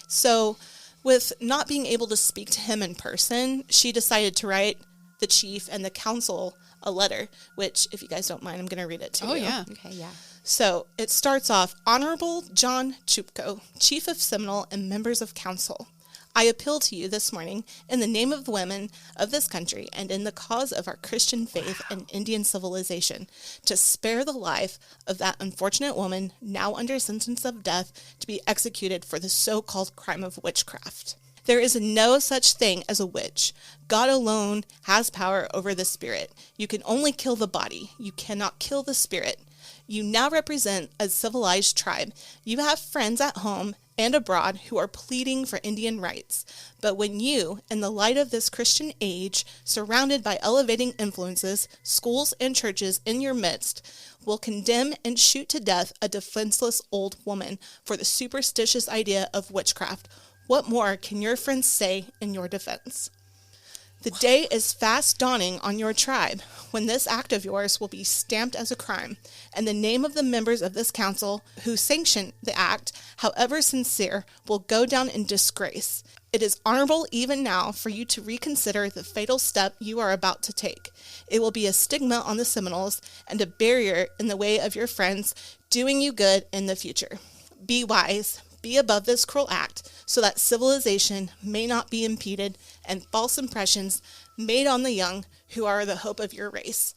So with not being able to speak to him in person, she decided to write the chief and the council a letter, which, if you guys don't mind, I'm going to read it to you. Oh, yeah. Okay, yeah. So it starts off, Honorable John Chupko, Chief of Seminole and members of council. I appeal to you this morning in the name of the women of this country and in the cause of our Christian faith and Indian civilization to spare the life of that unfortunate woman now under sentence of death to be executed for the so-called crime of witchcraft. There is no such thing as a witch. God alone has power over the spirit. You can only kill the body. You cannot kill the spirit. You now represent a civilized tribe. You have friends at home and abroad who are pleading for Indian rights. But when you, in the light of this Christian age, surrounded by elevating influences, schools and churches in your midst, will condemn and shoot to death a defenseless old woman for the superstitious idea of witchcraft, what more can your friends say in your defense? The day is fast dawning on your tribe when this act of yours will be stamped as a crime, and the name of the members of this council who sanction the act, however sincere, will go down in disgrace. It is honorable even now for you to reconsider the fatal step you are about to take. It will be a stigma on the Seminoles and a barrier in the way of your friends doing you good in the future. Be wise. Be above this cruel act, so that civilization may not be impeded and false impressions made on the young who are the hope of your race.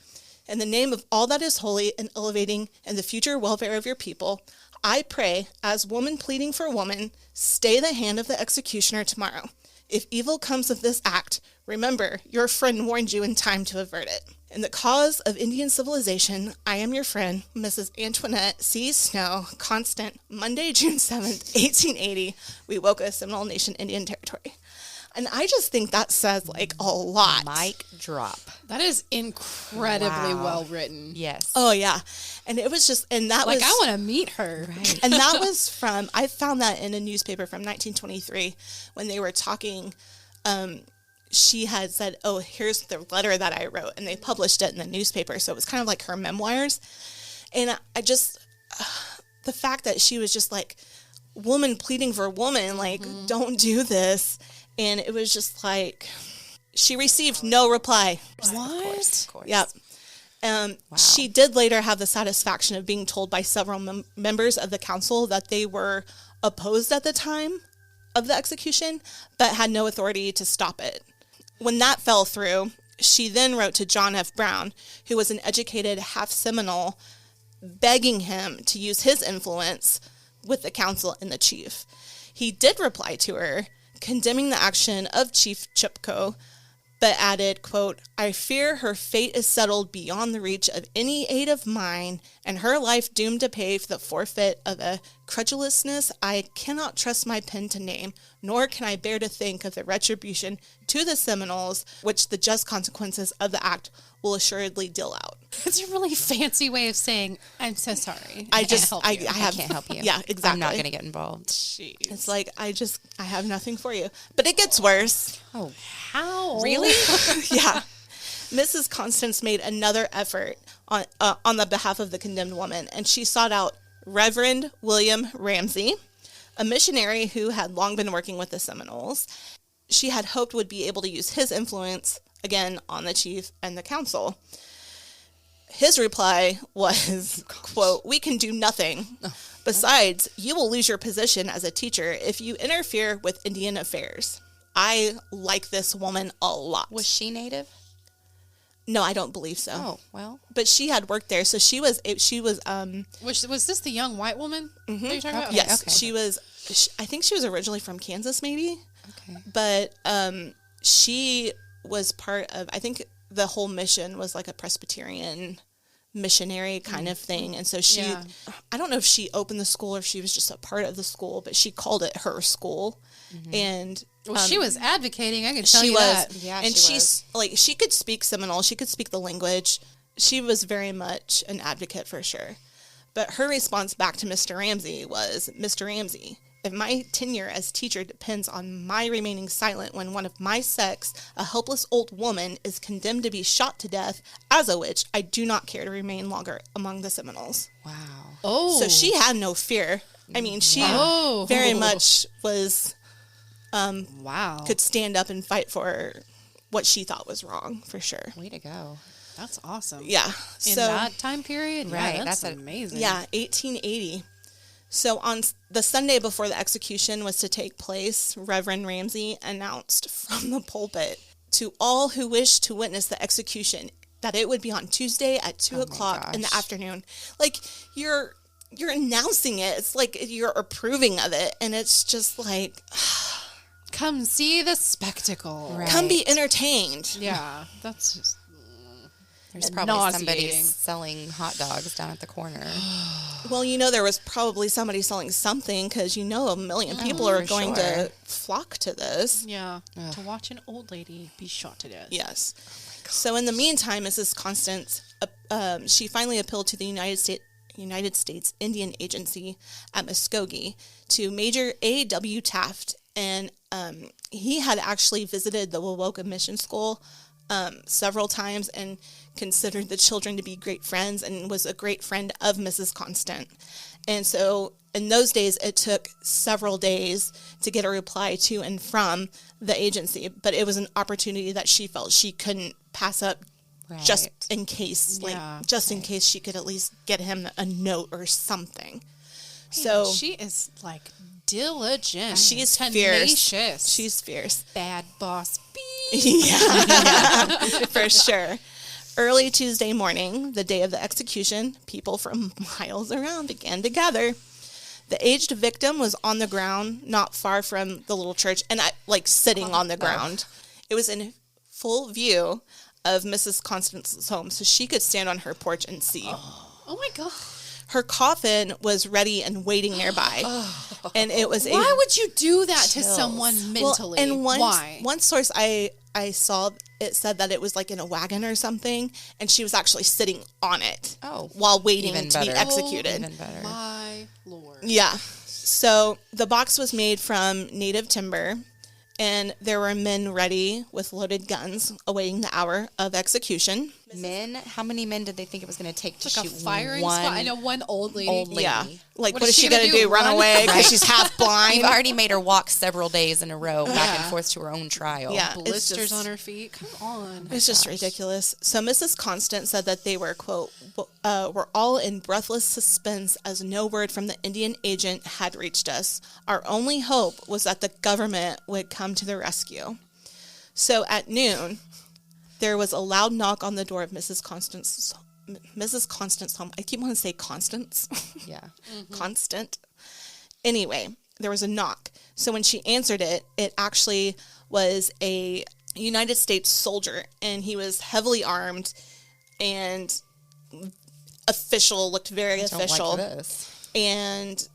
In the name of all that is holy and elevating and the future welfare of your people, I pray, as woman pleading for woman, stay the hand of the executioner tomorrow. If evil comes of this act, remember, your friend warned you in time to avert it. In the cause of Indian civilization, I am your friend, Mrs. Antoinette C. Snow, Constant, Monday, June 7th, 1880, Wewoka, Seminole Nation, Indian Territory. And I just think that says, like, a lot. Mic drop. That is incredibly well written. Yes. Oh, yeah. And it was just, and that was... Like, I want to meet her. Right. And that was from, I found that in a newspaper from 1923 when they were talking, she had said, oh, here's the letter that I wrote. And they published it in the newspaper. So it was kind of like her memoirs. And I just, the fact that she was just like, woman pleading for woman, like, don't do this. And it was just like, she received no reply. What? Of course. Yep. Wow. She did later have the satisfaction of being told by several members of the council that they were opposed at the time of the execution, but had no authority to stop it. When that fell through, she then wrote to John F. Brown, who was an educated half Seminole, begging him to use his influence with the council and the chief. He did reply to her, condemning the action of Chief Chupko, but added, quote, I fear her fate is settled beyond the reach of any aid of mine, and her life doomed to pay for the forfeit of a credulousness I cannot trust my pen to name, nor can I bear to think of the retribution to the Seminoles, which the just consequences of the act will assuredly deal out. It's a really fancy way of saying, I'm so sorry. I can't help you. Yeah, exactly. I'm not going to get involved. Jeez. It's like, I have nothing for you. But it gets worse. Oh, How? really? Yeah. Mrs. Constance made another effort on the behalf of the condemned woman, and she sought out Reverend William Ramsey, a missionary who had long been working with the Seminoles. She had hoped would be able to use his influence, again, on the chief and the council. His reply was, quote, we can do nothing. Besides, you will lose your position as a teacher if you interfere with Indian affairs. I like this woman a lot. Was she native? No, I don't believe so. Oh, well. But she had worked there, so she was. Was this the young white woman that you're talking about? Yes, okay. she was. I think she was originally from Kansas, maybe. Okay. But she was part of. I think the whole mission was like a Presbyterian missionary kind of thing, and so she. Yeah. I don't know if she opened the school or if she was just a part of the school, but she called it her school, and. Well, she was advocating. I can tell She you was, that. Yeah, and she she's like she could speak Seminole, she could speak the language. She was very much an advocate for sure. But her response back to Mr. Ramsey was, Mr. Ramsey, if my tenure as teacher depends on my remaining silent when one of my sex, a helpless old woman, is condemned to be shot to death as a witch, I do not care to remain longer among the Seminoles. Wow. Oh. So she had no fear. I mean, she very much was Wow. could stand up and fight for what she thought was wrong, for sure. Way to go. That's awesome. Yeah. In So, that time period? Right, Yeah, that's that's amazing. yeah, 1880. So on the Sunday before the execution was to take place, Reverend Ramsey announced from the pulpit to all who wished to witness the execution that it would be on Tuesday at 2 o'clock in the gosh. afternoon. Like, you're announcing it. It's like you're approving of it. And it's just like, Come see the spectacle. Right. come be entertained. Yeah, that's just... There's probably somebody nauseating. selling hot dogs down at the corner. Well, there was probably somebody selling something because a million people are for going sure. to flock to this. Yeah, to watch an old lady be shot to death. Yes. So in the meantime, Mrs. Constance, she finally appealed to the United States Indian Agency at Muskogee to Major A.W. Taft, and he had actually visited the Wowoka Mission School several times and considered the children to be great friends and was a great friend of Mrs. Constant. And so in those days, it took several days to get a reply to and from the agency, but it was an opportunity that she felt she couldn't pass up just in case, in case she could at least get him a note or something. So She is like diligent. she's tenacious. fierce. She's fierce. bad boss. Yeah, for sure. Early Tuesday morning, the day of the execution, people from miles around began to gather. The aged victim was on the ground, not far from the little church, and sitting on the ground. It was in full view of Mrs. Constance's home, so she could stand on her porch and see. Oh my God. Her coffin was ready and waiting nearby, and it was. Why would you do that to Chills. someone mentally? And Why? one source I saw, it said that it was like in a wagon or something, and she was actually sitting on it while waiting even to be better. executed. Even better. My Lord. Yeah. So the box was made from native timber, and there were men ready with loaded guns awaiting the hour of execution. Men? How many men did they think it was going to take to Like a shoot firing one squad. I know one old lady. old lady? Yeah. Like, What what is is she she gonna going to do, do? Run run? away because Right. she's half blind? You've already made her walk several days in a row back and forth to her own trial. Yeah. It's Blisters just- on her feet. Come on. It's just ridiculous. So Mrs. Constant said that they were, quote, were all in breathless suspense as no word from the Indian agent had reached us. Our only hope was that the government would come to the rescue. So at noon, there was a loud knock on the door of Mrs. Constance's home. I keep wanting to say Constance. Yeah. Constant. Anyway, there was a knock. So when she answered it, it actually was a United States soldier, and he was heavily armed and official, looked very official. Don't like this. And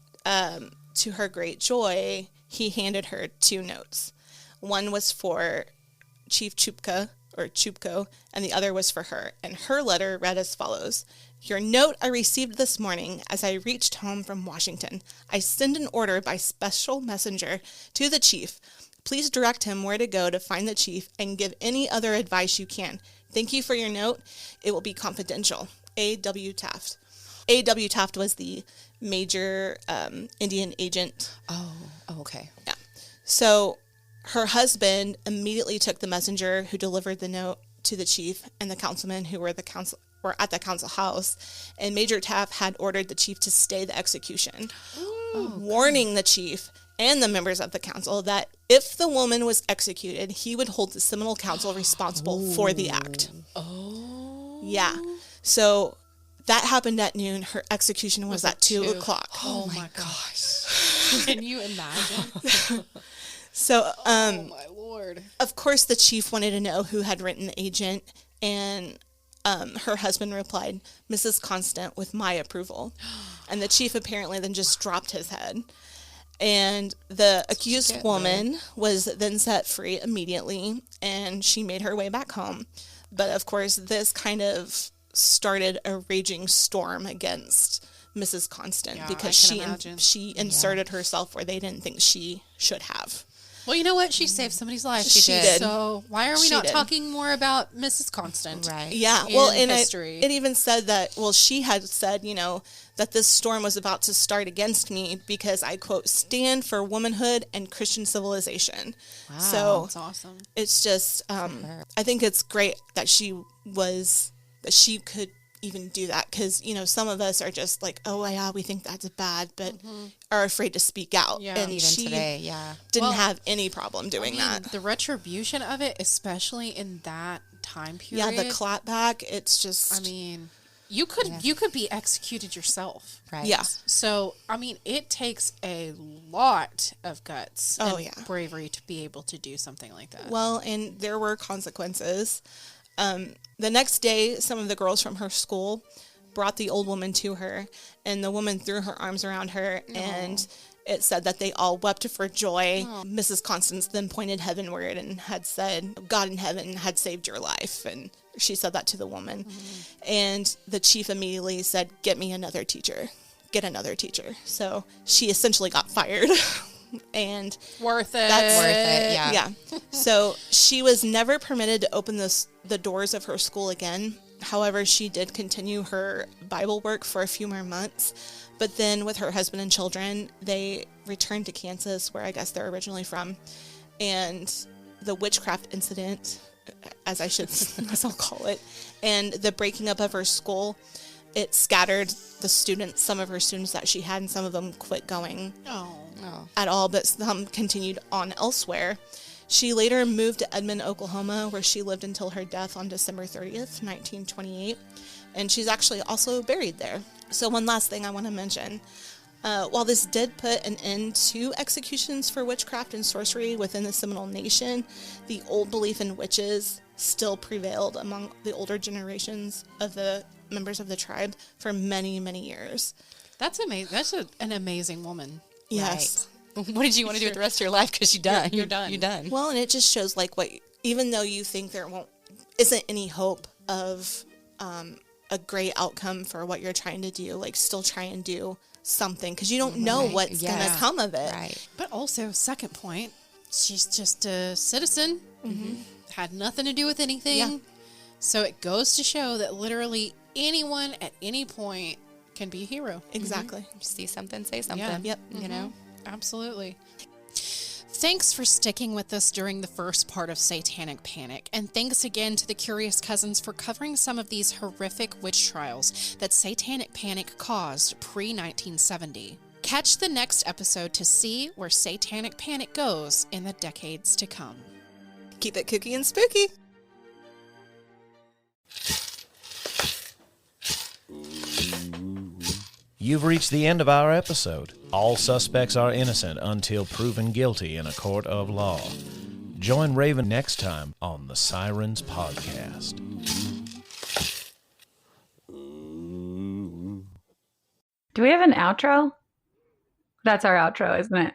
to her great joy, he handed her 2 notes. One was for Chief Chupko, and the other was for her. And her letter read as follows: Your note I received this morning as I reached home from Washington. I send an order by special messenger to the chief. Please direct him where to go to find the chief and give any other advice you can. Thank you for your note. It will be confidential. A.W. Taft. A.W. Taft was the major Indian agent. Oh, okay. Yeah. So her husband immediately took the messenger who delivered the note to the chief and the councilmen who were at the council house. And Major Taft had ordered the chief to stay the execution, warning the chief and the members of the council that if the woman was executed, he would hold the Seminole Council responsible for the act. Oh. Yeah. So that happened at noon. Her execution was at 2 o'clock. Oh my gosh. Can you imagine? So, oh my Lord. Of course, the chief wanted to know who had written the agent, and her husband replied, Mrs. Constant, with my approval. And the chief apparently then just dropped his head. And the accused woman was then set free immediately, and she made her way back home. But of course, this kind of started a raging storm against Mrs. Constant because she inserted herself where they didn't think she should have. Well, you know what? She saved somebody's life. She did. So why are we not talking more about Mrs. Constant? Right. Yeah. Well, and history. It even said that, well, she had said, that this storm was about to start against me because I, quote, stand for womanhood and Christian civilization. Wow. So that's awesome. It's just, I think it's great that she could even do that because, some of us are just like, oh, yeah, we think that's bad, but are afraid to speak out. Yeah. And Even she today, didn't have any problem doing that. The retribution of it, especially in that time period. Yeah, the clapback, it's just... You could be executed yourself. Right. Yeah. So, it takes a lot of guts and bravery to be able to do something like that. Well, and there were consequences. The next day, some of the girls from her school brought the old woman to her, and the woman threw her arms around her, and it said that they all wept for joy. Mrs. Constance then pointed heavenward and had said, God in heaven had saved your life, and she said that to the woman. And the chief immediately said, get me another teacher. Get another teacher. So she essentially got fired. And worth it. That's worth it, yeah. So she was never permitted to open the doors of her school again. However, she did continue her Bible work for a few more months. But then with her husband and children, they returned to Kansas, where I guess they're originally from. And the witchcraft incident, as I'll call it, and the breaking up of her school, it scattered the students, some of her students that she had, and some of them quit going at all, but some continued on elsewhere. She later moved to Edmond, Oklahoma, where she lived until her death on December 30th, 1928, and she's actually also buried there. So one last thing I want to mention. While this did put an end to executions for witchcraft and sorcery within the Seminole Nation, the old belief in witches still prevailed among the older generations of the members of the tribe for many, many years. That's amazing. That's an amazing woman. Yes. Right. What did you want to do with the rest of your life? Because you're done. You're done. You're done. Well, and it just shows even though you think there isn't any hope of a great outcome for what you're trying to do, still try and do something because you don't know what's going to come of it. Right. But also, second point, she's just a citizen, had nothing to do with anything. Yeah. So it goes to show that literally anyone at any point can be a hero. Exactly. See something, say something. Yeah. Yep. You know? Absolutely. Thanks for sticking with us during the first part of Satanic Panic, and thanks again to the Curious Cousins for covering some of these horrific witch trials that Satanic Panic caused pre-1970. Catch the next episode to see where Satanic Panic goes in the decades to come. Keep it kooky and spooky. You've reached the end of our episode. All suspects are innocent until proven guilty in a court of law. Join Raven next time on the Sirens Podcast. Do we have an outro? That's our outro, isn't it?